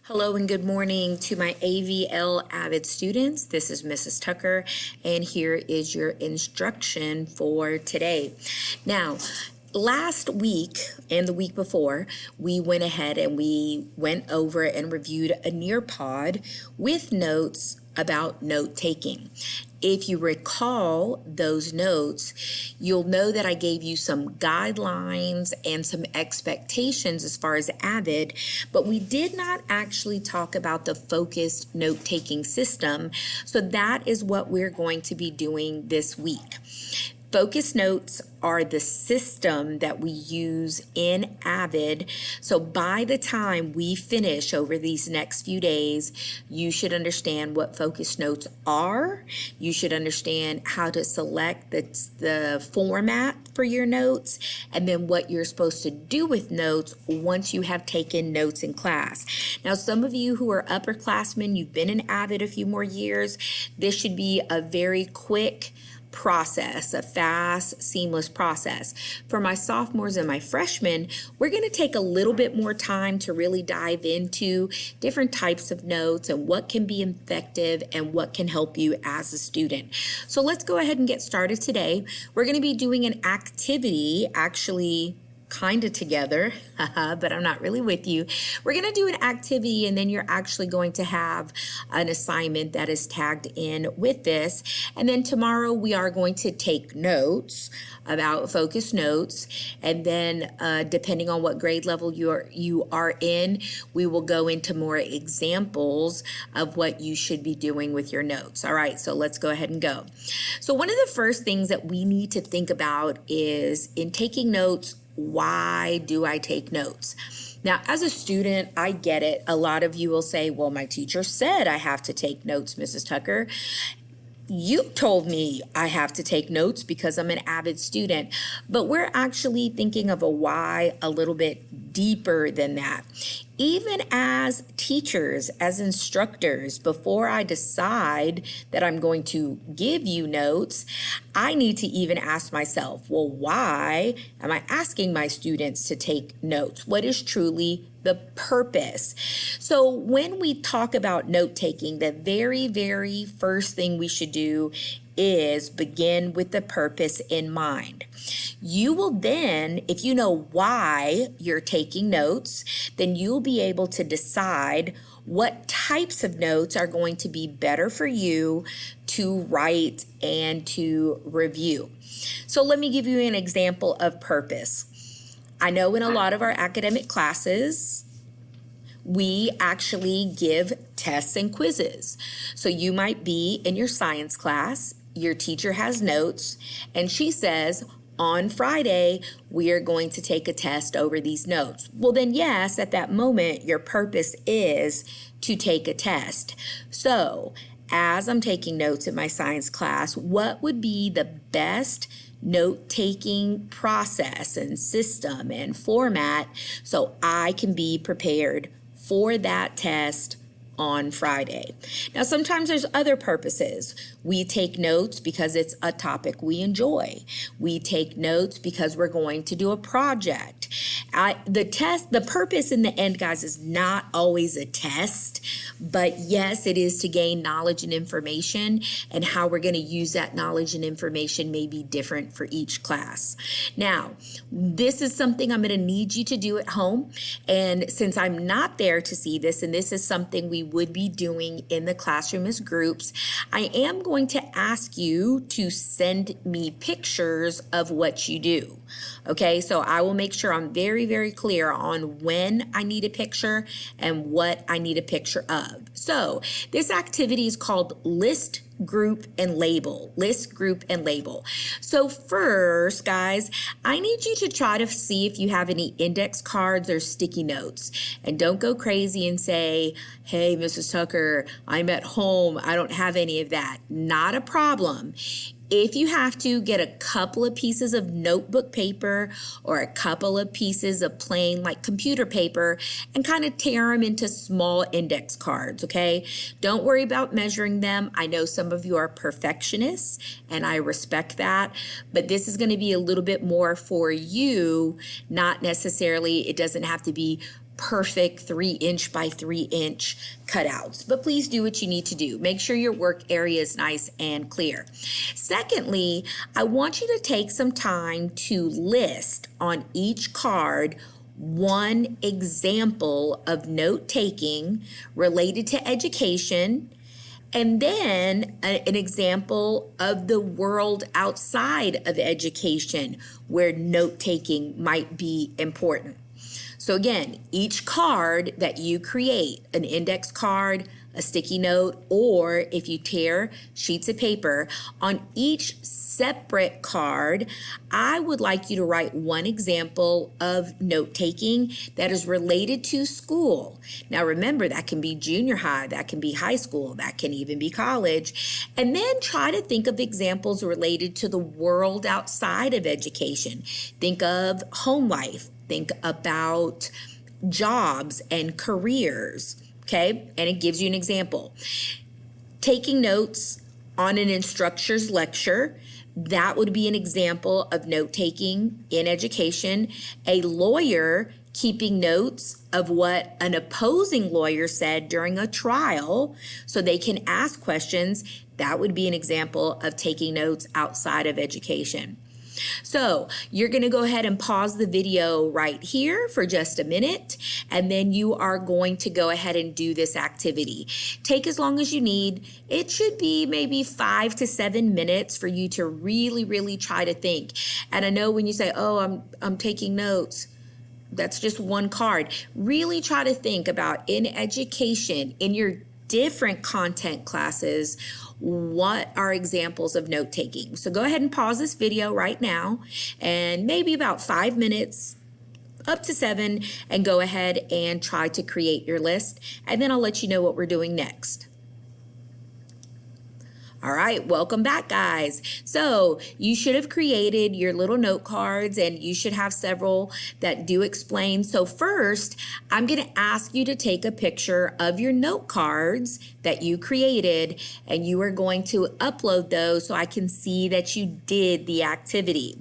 Hello and good morning to my AVL Avid students. This is Mrs. Tucker, and here is your instruction for today. Now, last week and the week before, we went ahead and we went over and reviewed a Nearpod with notes about note taking. If you recall those notes, you'll know that I gave you some guidelines and some expectations as far as Avid, but we did not actually talk about the focused note-taking system. So that is what we're going to be doing this week. Focus notes are the system that we use in Avid. So by the time we finish over these next few days, you should understand what focus notes are. You should understand how to select the format for your notes, and then what you're supposed to do with notes once you have taken notes in class. Now, some of you who are upperclassmen, you've been in Avid a few more years, this should be a very quick process, a fast, seamless process. For my sophomores and my freshmen, we're going to take a little bit more time to really dive into different types of notes and what can be effective and what can help you as a student. So let's go ahead and get started today. We're going to be doing an activity, actually kind of together, but I'm not really with you. We're going to do an activity, and then you're actually going to have an assignment that is tagged in with this. And then tomorrow we are going to take notes about focus notes, and then depending on what grade level you are in, we will go into more examples of what you should be doing with your notes. All right, so let's go ahead and go. So one of the first things that we need to think about is, in taking notes, why do I take notes? Now, as a student, I get it. A lot of you will say, well, my teacher said I have to take notes, Mrs. Tucker. You told me I have to take notes because I'm an Avid student, but we're actually thinking of a why a little bit deeper than that. Even as teachers, as instructors, before I decide that I'm going to give you notes, I need to even ask myself, well, why am I asking my students to take notes? What is truly the purpose? So when we talk about note taking, the very, very first thing we should do is begin with the purpose in mind. You will then, if you know why you're taking notes, then you'll be able to decide what types of notes are going to be better for you to write and to review. So let me give you an example of purpose. I know in a lot of our academic classes, we actually give tests and quizzes. So you might be in your science class, your teacher has notes, and she says, on Friday, we are going to take a test over these notes. Well, then yes, at that moment, your purpose is to take a test. So as I'm taking notes in my science class, what would be the best note-taking process and system and format so I can be prepared for that test on Friday? Now, sometimes there's other purposes. We take notes because it's a topic we enjoy. We take notes because we're going to do a project. The purpose in the end, guys, is not always a test, but yes, it is to gain knowledge and information, and how we're going to use that knowledge and information may be different for each class. Now, this is something I'm going to need you to do at home, and since I'm not there to see this, and this is something we would be doing in the classroom as groups, I am going to ask you to send me pictures of what you do. Okay, so I will make sure I'm very, very clear on when I need a picture and what I need a picture of. So this activity is called List, Group, and Label. List, Group, and Label. So first, guys, I need you to try to see if you have any index cards or sticky notes. And don't go crazy and say, hey, Mrs. Tucker, I'm at home, I don't have any of that. Not a problem. If you have to, get a couple of pieces of notebook paper or a couple of pieces of plain like computer paper and kind of tear them into small index cards, okay? Don't worry about measuring them. I know some of you are perfectionists and I respect that, but this is going to be a little bit more for you, not necessarily, it doesn't have to be perfect 3" by 3" cutouts, but please do what you need to do. Make sure your work area is nice and clear. Secondly, I want you to take some time to list on each card one example of note taking related to education, and then an example of the world outside of education where note taking might be important. So again, each card that you create, an index card, a sticky note, or if you tear sheets of paper, on each separate card, I would like you to write one example of note-taking that is related to school. Now remember, that can be junior high, that can be high school, that can even be college. And then try to think of examples related to the world outside of education. Think of home life. Think about jobs and careers, okay? And it gives you an example. Taking notes on an instructor's lecture, that would be an example of note-taking in education. A lawyer keeping notes of what an opposing lawyer said during a trial so they can ask questions, that would be an example of taking notes outside of education. So you're going to go ahead and pause the video right here for just a minute, and then you are going to go ahead and do this activity. Take as long as you need. It should be maybe 5 to 7 minutes for you to really try to think. And I know when you say, oh, I'm taking notes, that's just one card. Really try to think about, in education, in your different content classes, what are examples of note-taking. So go ahead and pause this video right now, and maybe about 5 minutes, up to 7, and go ahead and try to create your list, and then I'll let you know what we're doing next. All right, welcome back, guys. So you should have created your little note cards, and you should have several that do explain. So first, I'm going to ask you to take a picture of your note cards that you created, and you are going to upload those so I can see that you did the activity.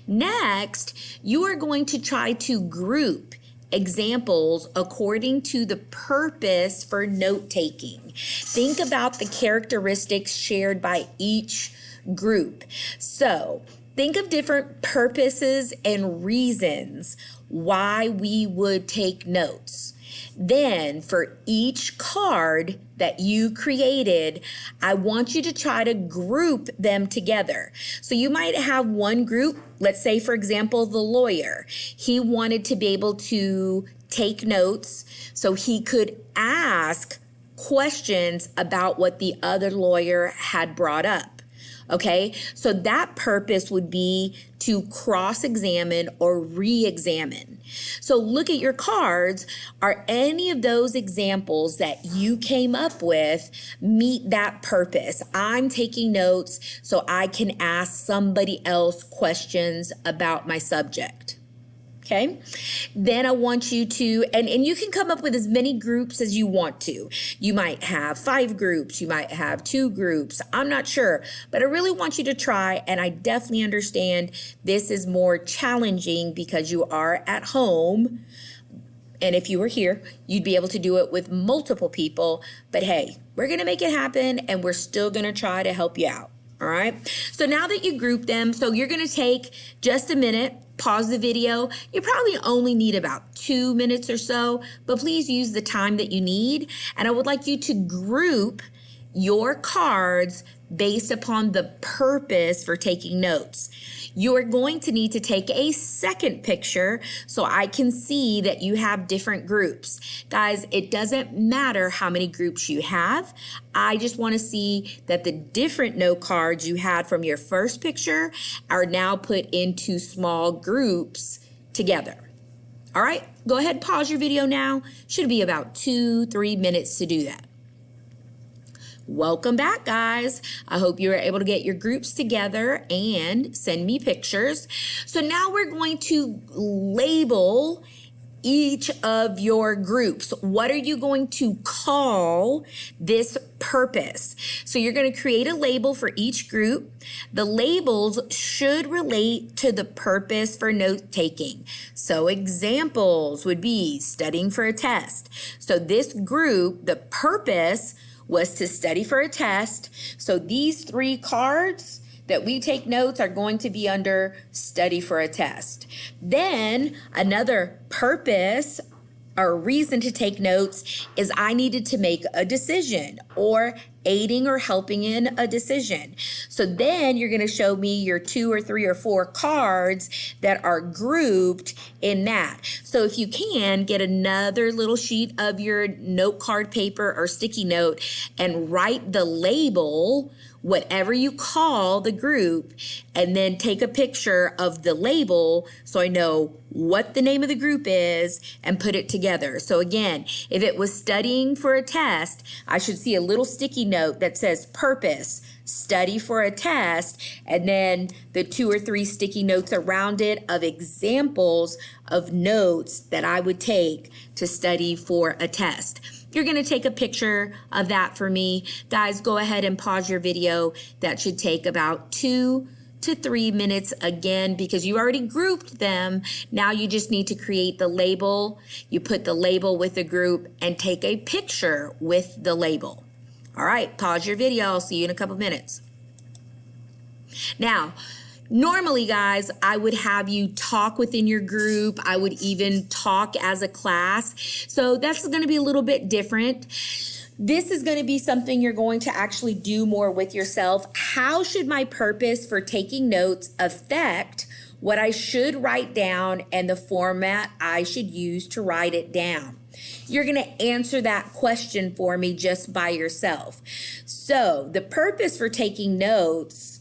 Next, you are going to try to group examples according to the purpose for note-taking. Think about the characteristics shared by each group. So think of different purposes and reasons why we would take notes. Then for each card that you created, I want you to try to group them together. So you might have one group, let's say for example, the lawyer. He wanted to be able to take notes so he could ask questions about what the other lawyer had brought up. Okay, so that purpose would be to cross-examine or re-examine. So look at your cards. Are any of those examples that you came up with meet that purpose? I'm taking notes so I can ask somebody else questions about my subject. Okay, then I want you to, and you can come up with as many groups as you want to. You might have 5 groups, you might have 2 groups, I'm not sure, but I really want you to try, and I definitely understand this is more challenging because you are at home, and if you were here, you'd be able to do it with multiple people, but hey, we're gonna make it happen, and we're still gonna try to help you out. All right, so now that you group them, so you're gonna take just a minute, pause the video. You probably only need about 2 minutes or so, but please use the time that you need. And I would like you to group your cards based upon the purpose for taking notes. You are going to need to take a second picture so I can see that you have different groups. Guys, it doesn't matter how many groups you have. I just want to see that the different note cards you had from your first picture are now put into small groups together. All right, go ahead, pause your video now. Should be about 2-3 minutes to do that. Welcome back, guys. I hope you were able to get your groups together and send me pictures. So now we're going to label each of your groups. What are you going to call this purpose? So you're going to create a label for each group. The labels should relate to the purpose for note taking. So examples would be studying for a test. So this group, the purpose was to study for a test. So these 3 cards that we take notes are going to be under study for a test. Then another purpose or reason to take notes is I needed to make a decision or aiding or helping in a decision. So then you're going to show me your 2 or 3 or 4 cards that are grouped in that. So if you can, get another little sheet of your note card paper or sticky note and write the label, whatever you call the group, and then take a picture of the label so I know what the name of the group is and put it together. So again, if it was studying for a test, I should see a little sticky note that says purpose, study for a test, and then the 2 or 3 sticky notes around it of examples of notes that I would take to study for a test. You're going to take a picture of that for me. Guys, go ahead and pause your video. That should take about 2 to 3 minutes again because you already grouped them. Now you just need to create the label. You put the label with the group and take a picture with the label. All right, pause your video. I'll see you in a couple minutes. Now, normally, guys, I would have you talk within your group. I would even talk as a class. So that's going to be a little bit different. This is going to be something you're going to actually do more with yourself. How should my purpose for taking notes affect what I should write down and the format I should use to write it down? You're going to answer that question for me just by yourself. So the purpose for taking notes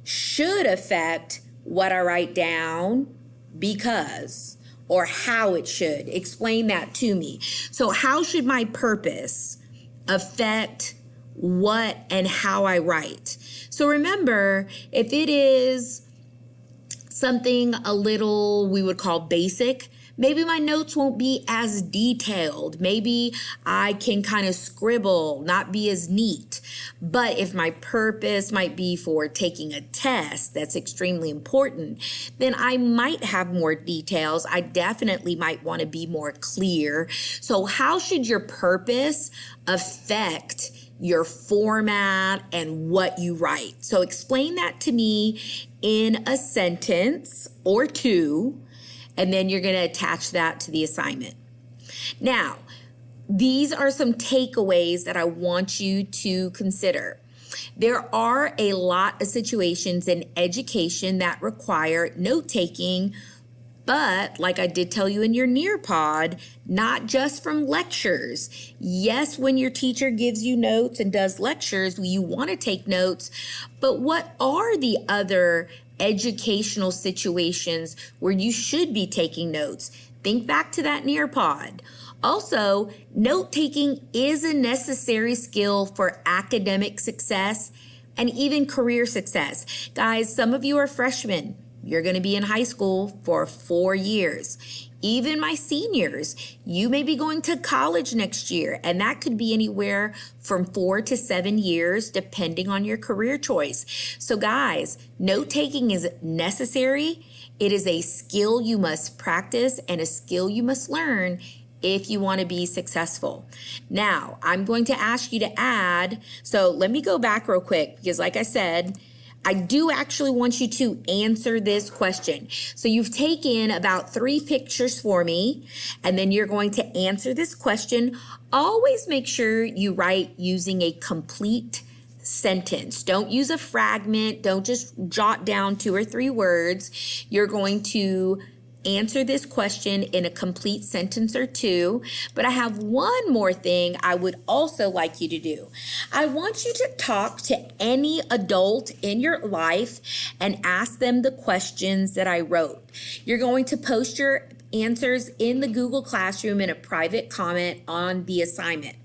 should affect what I write down because, or how it should. Explain that to me. So how should my purpose affect what and how I write? So remember, if it is something a little we would call basic, maybe my notes won't be as detailed. Maybe I can kind of scribble, not be as neat. But if my purpose might be for taking a test that's extremely important, then I might have more details. I definitely might want to be more clear. So how should your purpose affect your format and what you write? So explain that to me in a sentence or 2. And then you're going to attach that to the assignment. Now, these are some takeaways that I want you to consider. There are a lot of situations in education that require note-taking, but like I did tell you in your Nearpod, not just from lectures. Yes, when your teacher gives you notes and does lectures, you want to take notes, but what are the other educational situations where you should be taking notes? Think back to that Nearpod. Also, note-taking is a necessary skill for academic success and even career success. Guys, some of you are freshmen. You're going to be in high school for 4 years. Even my seniors, you may be going to college next year, and that could be anywhere from 4 to 7 years, depending on your career choice. So guys, note-taking is necessary. It is a skill you must practice and a skill you must learn if you want to be successful. Now, I'm going to ask you to add, so let me go back real quick, because like I said, I do actually want you to answer this question. So you've taken about 3 pictures for me, and then you're going to answer this question. Always make sure you write using a complete sentence. Don't use a fragment. Don't just jot down 2 or 3 words. You're going to answer this question in a complete sentence or 2. But I have one more thing I would also like you to do. I want you to talk to any adult in your life and ask them the questions that I wrote. You're going to post your answers in the Google Classroom in a private comment on the assignment.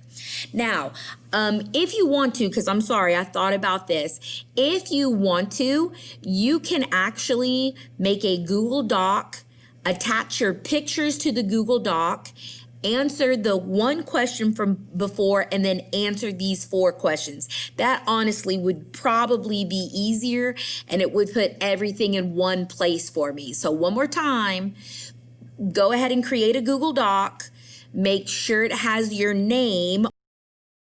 Now, if you want to, because I'm sorry, I thought about this. If you want to, you can actually make a Google Doc attach your pictures to the Google Doc, answer the one question from before, and then answer these 4 questions. That honestly would probably be easier, and it would put everything in one place for me. So one more time, go ahead and create a Google Doc. Make sure it has your name